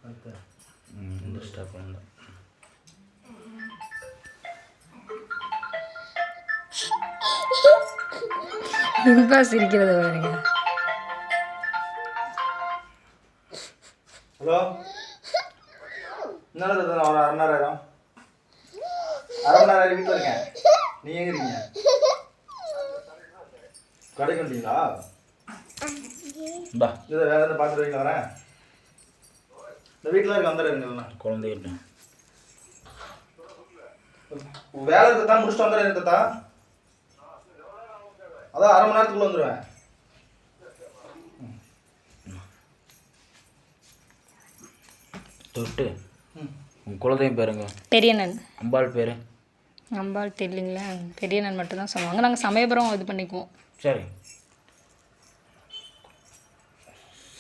இன்ட்ரெஸ்டாக பண்ணல. இன்பா சிரிக்கிறது பாருங்க. ஹலோ, என்ன ஒரு அரை மணி நேரம் வீட்டில் இருக்கேன். நீ எங்க இருக்கீங்க? கடைக்கு வந்தீங்களா? இதை வேற எதாவது பார்த்துட்டு வைங்க. வரேன். இந்த வீட்டில் இருக்க வந்துடுறீங்களா? குழந்தைகிட்ட வேலை இருக்கா? முடிச்சுட்டு வந்துடுறேன் தத்தா. அதான் அரை மணி நேரத்துக்குள்ள வந்துடுவேன். தொட்டு உங்கள் குலதெய்வம் பேருங்க? பெரியண்ணன். அம்பாள் பேர்? அம்பாள் தெரியலீங்களா, பெரியண்ணன் மட்டும்தான் சொல்லுவாங்க. நாங்கள் சமயபுரம் இது பண்ணிக்குவோம். சரி,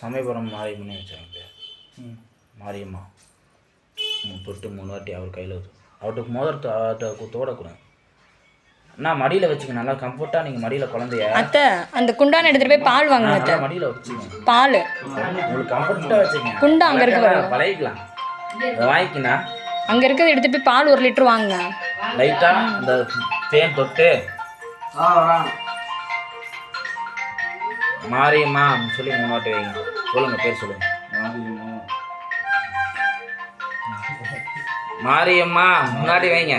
சமயபுரம் மாரியம்மனே வச்சாங்க பேர். மாரியம்மா தொட்டு 3 வாட்டி அவர் கையில் அவர்கிட்ட அவர்கிட்ட தோடக்கூடாது. அண்ணா மடியில் வச்சுக்க, நல்லா கம்ஃபர்ட்டாக நீங்கள் மடியில் குழந்தைய. அத்தை அந்த குண்டான எடுத்துகிட்டு போய் பால் வாங்க. அத்தை மடியில் வச்சுங்க, பால் உங்களுக்கு கம்ஃபர்ட்டாக வச்சுங்க. குண்டா அங்கே இருக்கு, பழகிக்கலாம். அதை வாங்கிக்கினா அங்கே இருக்கிறது எடுத்துகிட்டு போய் பால் 1 லிட்டர் வாங்குங்க. லைட்டாக அந்த தேன் தொட்டு மாரியம்மா அப்படின்னு சொல்லி 3 வாட்டி வைங்க. சொல்லுங்கள், பேர் சொல்லுங்கள். மாரியம்மா முன்னாடி வைங்க.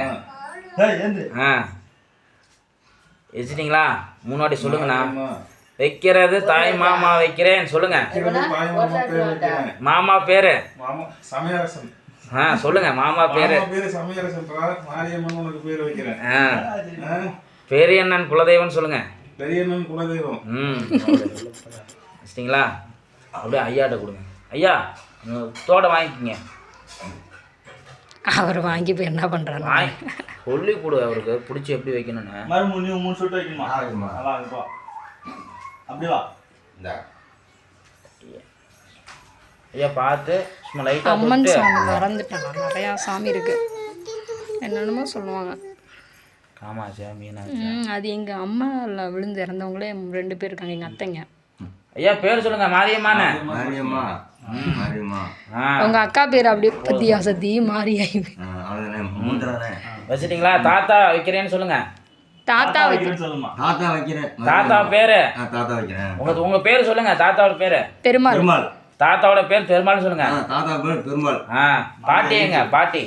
வச்சுட்டிங்களா? 3 வாட்டி சொல்லுங்கண்ணா. வைக்கிறது தாய் மாமா வைக்கிறேன் சொல்லுங்க. மாமா பேரு சமயரசன். சொல்லுங்க. மாமா பேரு சமயரசன். மாரியம்மன் உனக்கு பேர் வைக்கிறேன். பெரியண்ணன் குலதெய்வம்னு சொல்லுங்க. பெரியண்ணன் குலதெய்வம். வச்சிட்டிங்களா? அப்படியே ஐயாட்ட கொடுங்க. ஐயா தோட வாங்கிக்கிங்க. அவர் வாங்கி போய் என்ன பண்ணுறாங்க? சொல்லி கொடு அவருக்கு பிடிச்சி எப்படி வைக்கணும்னு. 3 சுட்டு வைக்கணுமா? அப்படி வா. ஐயா பார்த்து சும்மா லைட்டாக அம்மன் சாமி மறந்துட்டேன். நிறையா சாமி இருக்கு, என்னென்னமோ சொல்லுவாங்க. காமாட்சியா மீனாட்சி? அது எங்கள் அம்மாவில் விழுந்து இறந்தவங்களே 2 பேர் இருக்காங்க, எங்கள் அத்தைங்க. ஐயா பேர் சொல்லுங்க. மாரியம்மாண்ணே. மாரியம்மா. மாரியம்மா. உங்க அக்கா பேர் அப்படியே பத்தியா சத்தி மாரியாய். வச்சிட்டீங்களா? தாத்தா வைக்கிறேன்னு சொல்லுங்க. தாத்தா வைக்கிறேன். தாத்தா வைக்கிறேன். தாத்தா பேரு? தாத்தா வைக்கிறேன். உங்க பேர் சொல்லுங்க. தாத்தாவோட பேரு? பெருமாள். பெருமாள். தாத்தாவோட பேர் பெருமாள் சொல்லுங்க. தாத்தா பேர் பெருமாள். பாட்டி எங்க? பாட்டி.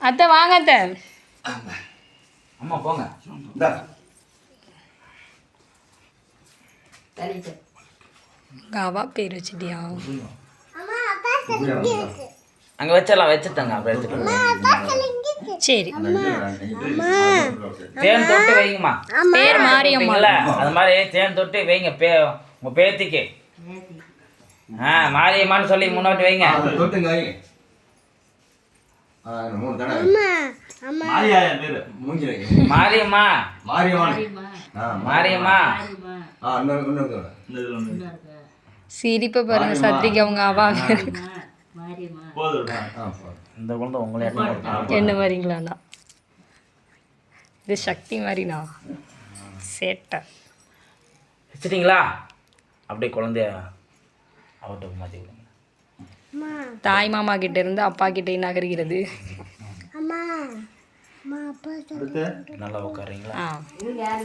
அத்தை வாங்க அத்தை. அம்மா போங்க. காவா பேர் வச்சுட்டியா? அங்க வச்சிடலாம். அப்புறம் எடுத்துட்டு சரி. தேன் தொட்டு வைங்கம்மா. பேர் மாரியம்மா. அது மாதிரி தேன் தொட்டு வைங்க. உங்க பேத்திக்கு மாரியம்மான்னு சொல்லி 3 வாட்டி வைங்க. தொட்டுங்க. மாரியம்மா. மாரியம்மா. சிரிப்பை பாருங்க சத்ரிக்கு அவங்க அவா. இந்த குழந்தை உங்களே என்ன மாதிரிங்களாண்ணா? இது சக்தி மாதிரிண்ணா, சேட்டை. வச்சுட்டிங்களா? அப்படியே குழந்தைய அவர்கிட்ட மாற்றி விடுங்க. தாய் மாமா கிட்ட இருந்து அப்பா கிட்ட நகர்கிறது. நல்லா உட்காருங்களா?